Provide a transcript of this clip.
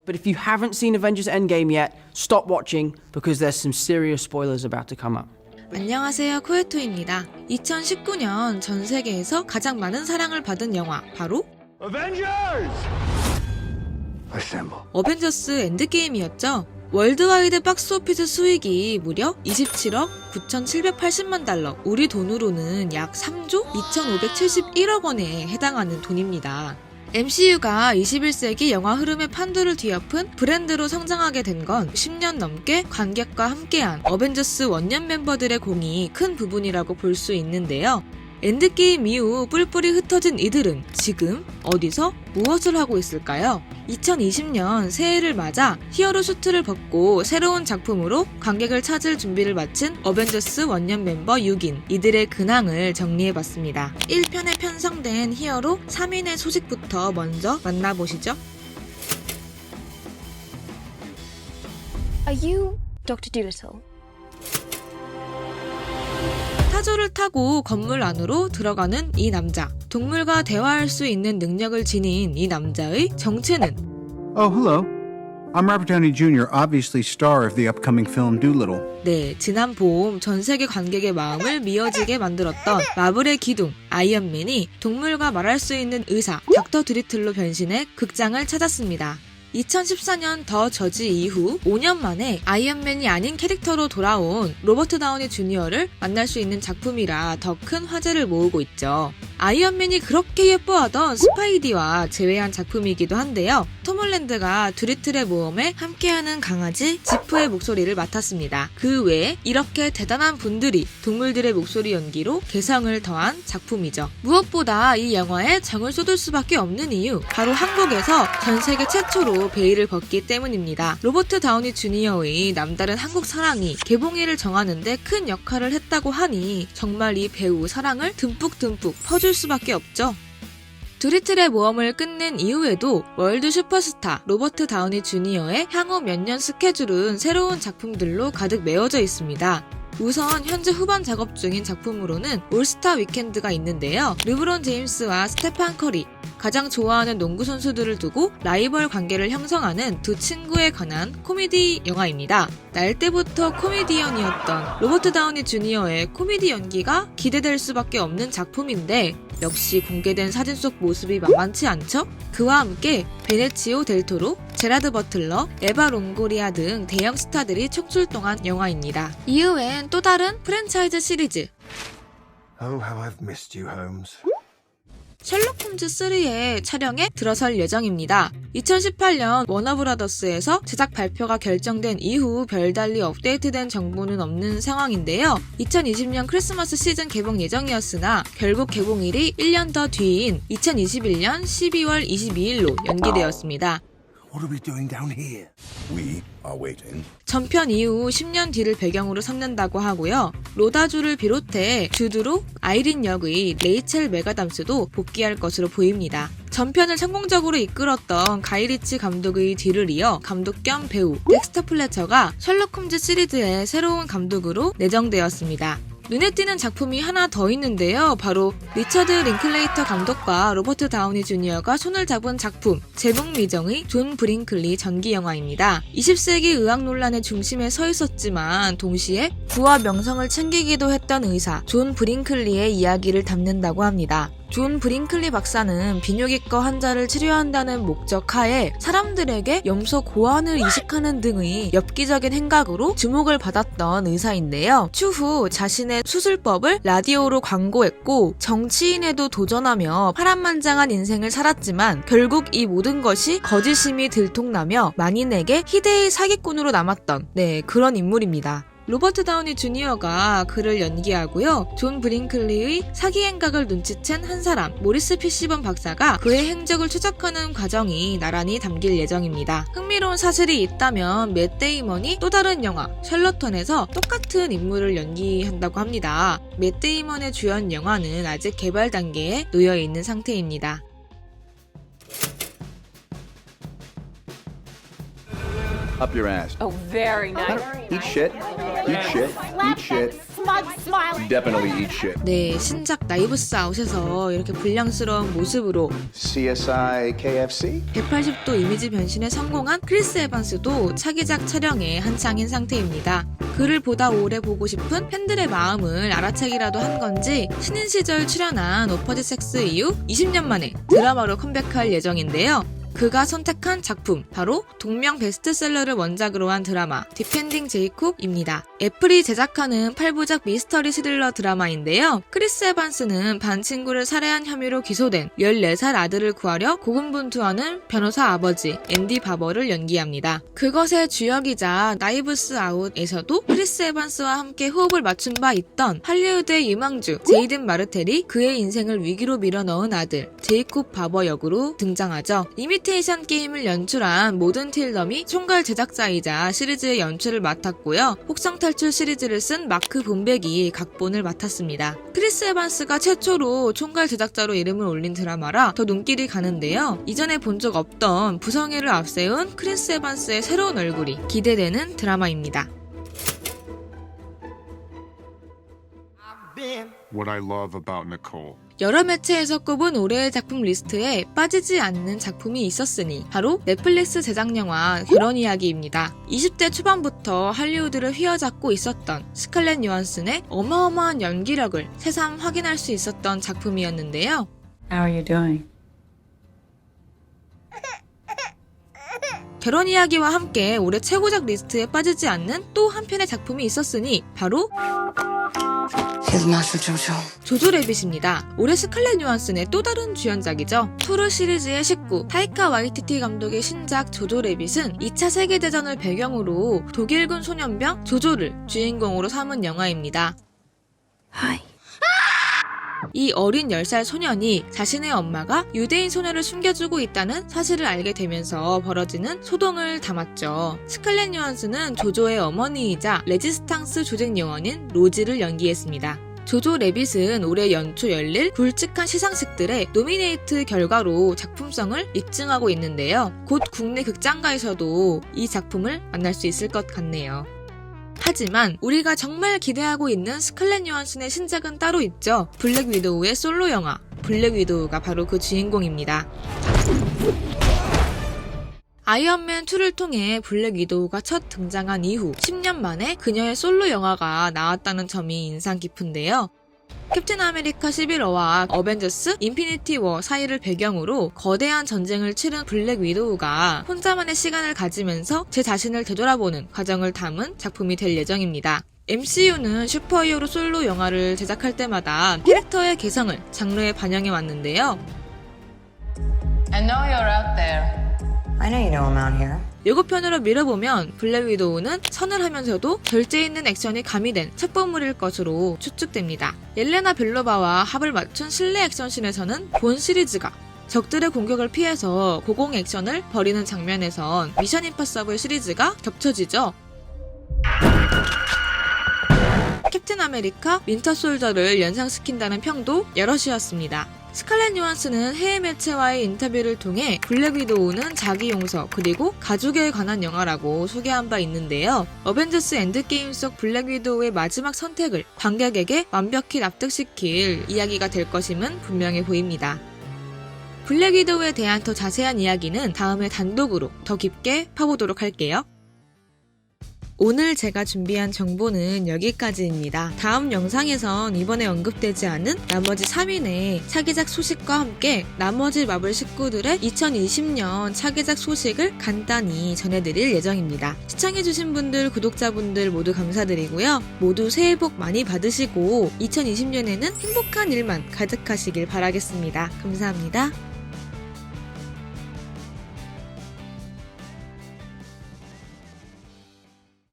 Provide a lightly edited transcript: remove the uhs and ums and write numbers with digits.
But if you haven't seen Avengers Endgame yet, stop watching because there's some serious spoilers about to come up. 안녕하세요, 코에토입니다. 2019년 전 세계에서 가장 많은 사랑을 받은 영화 바로 Avengers! Assemble. 어벤져스 엔드게임이었죠. 월드와이드 박스오피스 수익이 무려 27억 9,780만 달러, 우리 돈으로는 약 3조 2,571억 원에 해당하는 돈입니다. MCU가 21세기 영화 흐름의 판도를 뒤엎은 브랜드로 성장하게 된 건 10년 넘게 관객과 함께한 어벤져스 원년 멤버들의 공이 큰 부분이라고 볼 수 있는데요. 엔드게임 이후 뿔뿔이 흩어진 이들은 지금 어디서 무엇을 하고 있을까요? 2020년 새해를 맞아 히어로 슈트를 벗고 새로운 작품으로 관객을 찾을 준비를 마친 어벤져스 원년 멤버 6인, 이들의 근황을 정리해봤습니다. 1편에 편성된 히어로 3인의 소식부터 먼저 만나보시죠. Are you Dr. Dolittle? 타조를 타고 건물 안으로 들어가는 이 남자. 동물과 대화할 수 있는 능력을 지닌 이 남자의 정체는? Oh, hello. I'm Robert Downey Jr., obviously star of the upcoming film Dolittle. 네, 지난 봄 전 세계 관객의 마음을 미어지게 만들었던 마블의 기둥 아이언맨이 동물과 말할 수 있는 의사 닥터 드리틀로 변신해 극장을 찾았습니다. 2014년 더 저지 이후 5년 만에 아이언맨이 아닌 캐릭터로 돌아온 로버트 다우니 주니어를 만날 수 있는 작품이라 더 큰 화제를 모으고 있죠. 아이언맨이 그렇게 예뻐하던 스파이디와 재회한 작품이기도 한데요. 톰 홀랜드가 드리틀의 모험에 함께하는 강아지 지프의 목소리를 맡았습니다. 그 외에 이렇게 대단한 분들이 동물들의 목소리 연기로 개성을 더한 작품이죠. 무엇보다 이 영화에 정을 쏟을 수밖에 없는 이유, 바로 한국에서 전 세계 최초로 베일을 벗기 때문입니다. 로버트 다우니 주니어의 남다른 한국 사랑이 개봉일을 정하는데 큰 역할을 했다고 하니 정말 이 배우 사랑을 듬뿍듬뿍 퍼줄 수밖에 없죠. 드리틀의 모험을 끝낸 이후에도 월드 슈퍼스타 로버트 다우니 주니어의 향후 몇 년 스케줄은 새로운 작품들로 가득 메워져 있습니다. 우선 현재 후반 작업 중인 작품으로는 올스타 위켄드가 있는데요. 르브론 제임스와 스테판 커리, 가장 좋아하는 농구 선수들을 두고 라이벌 관계를 형성하는 두 친구에 관한 코미디 영화입니다. 날 때부터 코미디언이었던 로버트 다우니 주니어의 코미디 연기가 기대될 수밖에 없는 작품인데 역시 공개된 사진 속 모습이 만만치 않죠? 그와 함께 베네치오 델 토로, 제라드 버틀러, 에바 롱고리아 등 대형 스타들이 총출동한 영화입니다. 이후엔 또 다른 프랜차이즈 시리즈 Oh, how I've missed you, Holmes. 셜록 홈즈 3의 촬영에 들어설 예정입니다. 2018년 워너브라더스에서 제작 발표가 결정된 이후 별달리 업데이트된 정보는 없는 상황인데요. 2020년 크리스마스 시즌 개봉 예정이었으나 결국 개봉일이 1년 더 뒤인 2021년 12월 22일로 연기되었습니다. What are we doing down here? We are waiting. 전편 이후 10년 뒤를 배경으로 삼는다고 하고요. 로다주를 비롯해 주드로, 아이린 역의 레이첼 메가담스도 복귀할 것으로 보입니다. 전편을 성공적으로 이끌었던 가이리치 감독의 뒤를 이어 감독 겸 배우 덱스터 플래처가 셜록 홈즈 시리즈의 새로운 감독으로 내정되었습니다. 눈에 띄는 작품이 하나 더 있는데요. 바로 리처드 링클레이터 감독과 로버트 다우니 주니어가 손을 잡은 작품 제목미정의 존 브링클리 전기 영화입니다. 20세기 의학 논란의 중심에 서 있었지만 동시에 부와 명성을 챙기기도 했던 의사 존 브링클리의 이야기를 담는다고 합니다. 존 브링클리 박사는 비뇨기과 환자를 치료한다는 목적 하에 사람들에게 염소 고환을 이식하는 등의 엽기적인 행각으로 주목을 받았던 의사인데요. 추후 자신의 수술법을 라디오로 광고했고 정치인에도 도전하며 파란만장한 인생을 살았지만 결국 이 모든 것이 거짓임이 들통나며 만인에게 희대의 사기꾼으로 남았던 그런 인물입니다. 로버트 다우니 주니어가 그를 연기하고요. 존 브링클리의 사기 행각을 눈치챈 한 사람, 모리스 피시번 박사가 그의 행적을 추적하는 과정이 나란히 담길 예정입니다. 흥미로운 사실이 있다면 맷 데이먼이 또 다른 영화 셜러턴에서 똑같은 인물을 연기한다고 합니다. 맷 데이먼의 주연 영화는 아직 개발 단계에 놓여 있는 상태입니다. Up your ass. Oh, very nice. Eat shit. Eat shit. Eat shit. Definitely eat shit. 네, 신작 나이브스 아웃에서 이렇게 불량스러운 모습으로 CSI KFC? 180도 이미지 변신에 성공한 크리스 에반스도 차기작 촬영에 한창인 상태입니다. 그를 보다 오래 보고 싶은 팬들의 마음을 알아채기라도 한 건지 신인 시절 출연한 오퍼드 섹스 이후 20년 만에 드라마로 컴백할 예정인데요. 그가 선택한 작품 바로 동명 베스트셀러를 원작으로 한 드라마 디펜딩 제이콥입니다. 애플이 제작하는 8부작 미스터리 스릴러 드라마인데요. 크리스 에반스는 반 친구를 살해한 혐의로 기소된 14살 아들을 구하려 고군분투하는 변호사 아버지 앤디 바버를 연기합니다. 그것의 주역이자 나이브스 아웃에서도 크리스 에반스와 함께 호흡을 맞춘 바 있던 할리우드의 유망주 제이든 마르텔이 그의 인생을 위기로 밀어넣은 아들 제이콥 바버 역으로 등장하죠. 이미테이션 게임을 연출한 모든 틸덤이 총괄 제작자이자 시리즈의 연출을 맡았고요. 혹성 탈출 시리즈를 쓴 마크 본백이 각본을 맡았습니다. 크리스 에반스가 최초로 총괄 제작자로 이름을 올린 드라마라 더 눈길이 가는데요. 이전에 본 적 없던 부성애를 앞세운 크리스 에반스의 새로운 얼굴이 기대되는 드라마입니다. What I love about Nicole. 여러 매체에서 꼽은 올해의 작품 리스트에 빠지지 않는 작품이 있었으니 바로 넷플릭스 제작 영화 결혼 이야기입니다. 20대 초반부터 할리우드를 휘어잡고 있었던 스칼렛 요한슨의 어마어마한 연기력을 새삼 확인할 수 있었던 작품이었는데요. How are you doing? 결혼 이야기와 함께 올해 최고작 리스트에 빠지지 않는 또 한편의 작품이 있었으니 바로 조조 래빗입니다. 올해 스칼렛 요한슨의 또 다른 주연작이죠. 토르 시리즈의 식구 타이카 와이티티 감독의 신작 조조 래빗은 2차 세계대전을 배경으로 독일군 소년병 조조를 주인공으로 삼은 영화입니다. 이 어린 10살 소년이 자신의 엄마가 유대인 소녀를 숨겨주고 있다는 사실을 알게 되면서 벌어지는 소동을 담았죠. 스칼렛 요한슨은 조조의 어머니이자 레지스탕스 조직 요원인 로지를 연기했습니다. 조조 래빗은 올해 연초 열릴 굵직한 시상식들의 노미네이트 결과로 작품성을 입증하고 있는데요. 곧 국내 극장가에서도 이 작품을 만날 수 있을 것 같네요. 하지만 우리가 정말 기대하고 있는 스칼렛 요한슨의 신작은 따로 있죠. 블랙 위도우의 솔로 영화 블랙 위도우가 바로 그 주인공입니다. 아이언맨 2를 통해 블랙 위도우가 첫 등장한 이후 10년 만에 그녀의 솔로 영화가 나왔다는 점이 인상 깊은데요. 캡틴 아메리카 11호와 어벤져스 인피니티 워 사이를 배경으로 거대한 전쟁을 치른 블랙 위도우가 혼자만의 시간을 가지면서 제 자신을 되돌아보는 과정을 담은 작품이 될 예정입니다. MCU는 슈퍼히어로 솔로 영화를 제작할 때마다 캐릭터의 개성을 장르에 반영해 왔는데요. I know you're out there. I know you know I'm out here. 예고편으로 밀어보면 블랙 위도우는 서늘하면서도 결제 있는 액션이 가미된 첩보물일 것으로 추측됩니다. 옐레나 벨로바와 합을 맞춘 실내 액션씬에서는 본 시리즈가 적들의 공격을 피해서 고공 액션을 벌이는 장면에선 미션 임파서블 시리즈가 겹쳐지죠. 캡틴 아메리카 윈터 솔저를 연상시킨다는 평도 여럿이었습니다. 스칼렛 요한슨은 해외 매체와의 인터뷰를 통해 블랙 위도우는 자기 용서 그리고 가족에 관한 영화라고 소개한 바 있는데요. 어벤져스 엔드게임 속 블랙 위도우의 마지막 선택을 관객에게 완벽히 납득시킬 이야기가 될 것임은 분명해 보입니다. 블랙 위도우에 대한 더 자세한 이야기는 다음에 단독으로 더 깊게 파보도록 할게요. 오늘 제가 준비한 정보는 여기까지입니다. 다음 영상에선 이번에 언급되지 않은 나머지 3인의 차기작 소식과 함께 나머지 마블 식구들의 2020년 차기작 소식을 간단히 전해드릴 예정입니다. 시청해주신 분들, 구독자분들 모두 감사드리고요. 모두 새해 복 많이 받으시고 2020년에는 행복한 일만 가득하시길 바라겠습니다. 감사합니다.